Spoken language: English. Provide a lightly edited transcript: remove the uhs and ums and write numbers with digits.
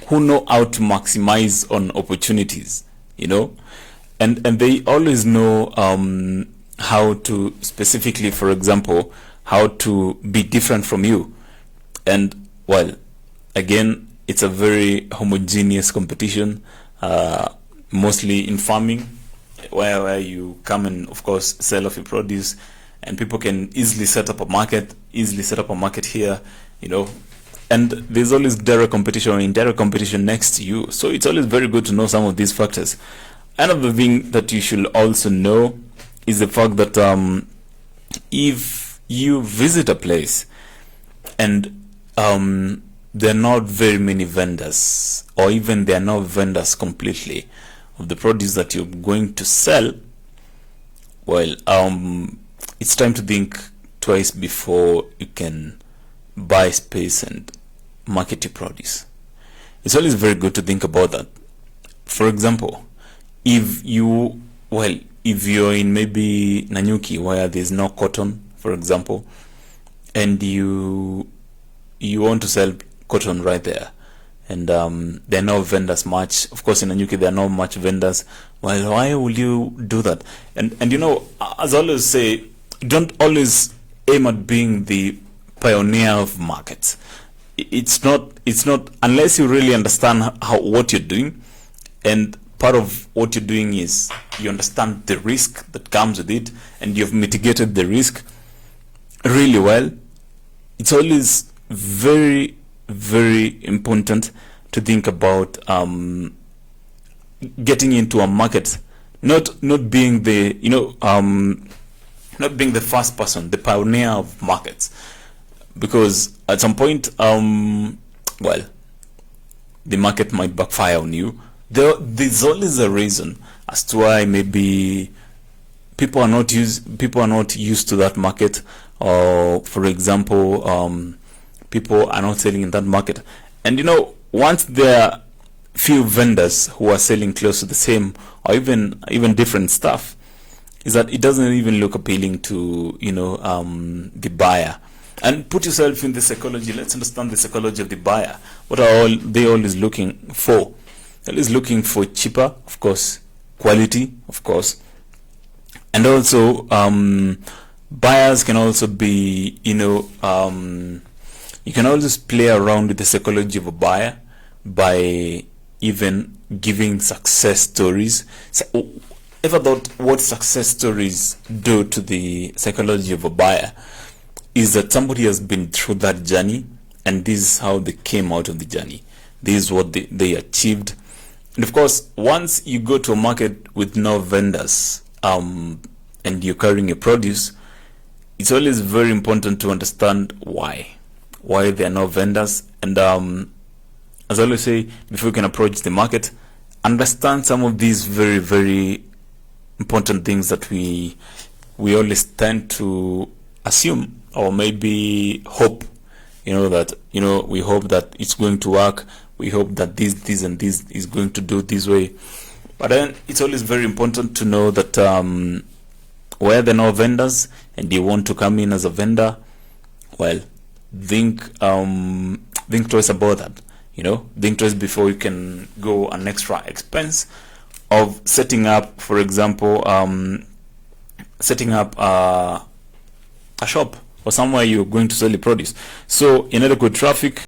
who know how to maximize on opportunities, and they always know how to specifically, for example, how to be different from you. And well, again, it's a very homogeneous competition, mostly in farming, where you come and of course sell off your produce, and people can easily set up a market here, and there's always direct competition or indirect competition next to you. So it's always very good to know some of these factors. Another thing that you should also know is the fact that if you visit a place and there are not very many vendors, or even there are no vendors completely of the produce that you're going to sell, well, it's time to think twice before you can buy space and market your produce. It's always very good to think about that. For example, if you're in maybe Nanyuki, where there's no cotton, for example, and you want to sell cotton right there, and there are no vendors much. Of course, in Nanyuki there are not much vendors. Well, why will you do that? And as I always say, don't always aim at being the pioneer of markets. It's not unless you really understand what you're doing, and part of what you're doing is you understand the risk that comes with it, and you've mitigated the risk really well. It's always very, very important to think about getting into a market, not being the not being the first person, the pioneer of markets, because at some point the market might backfire on you. There's always a reason as to why maybe people are not used to that market, or for example, people are not selling in that market. And once there are few vendors who are selling close to the same or even different stuff, is that it doesn't even look appealing to the buyer. And put yourself in the psychology. Let's understand the psychology of the buyer. What are they always looking for? They're always looking for cheaper, of course, quality, of course, and also buyers can also be you can always play around with the psychology of a buyer by even giving success stories. So, ever thought what success stories do to the psychology of a buyer? Is that somebody has been through that journey, and this is how they came out of the journey. This is what they achieved. And of course, once you go to a market with no vendors, and you're carrying your produce, it's always very important to understand why there are no vendors. And as I always say, before you can approach the market, understand some of these very, very important things that we always tend to assume, or maybe hope, we hope that it's going to work. We hope that this and this is going to do this way. But then it's always very important to know that where there are no vendors and you want to come in as a vendor, well, think twice about that. Think twice before you can go an extra expense of setting up, for example, setting up a shop or somewhere you're going to sell your produce. So in order to traffic,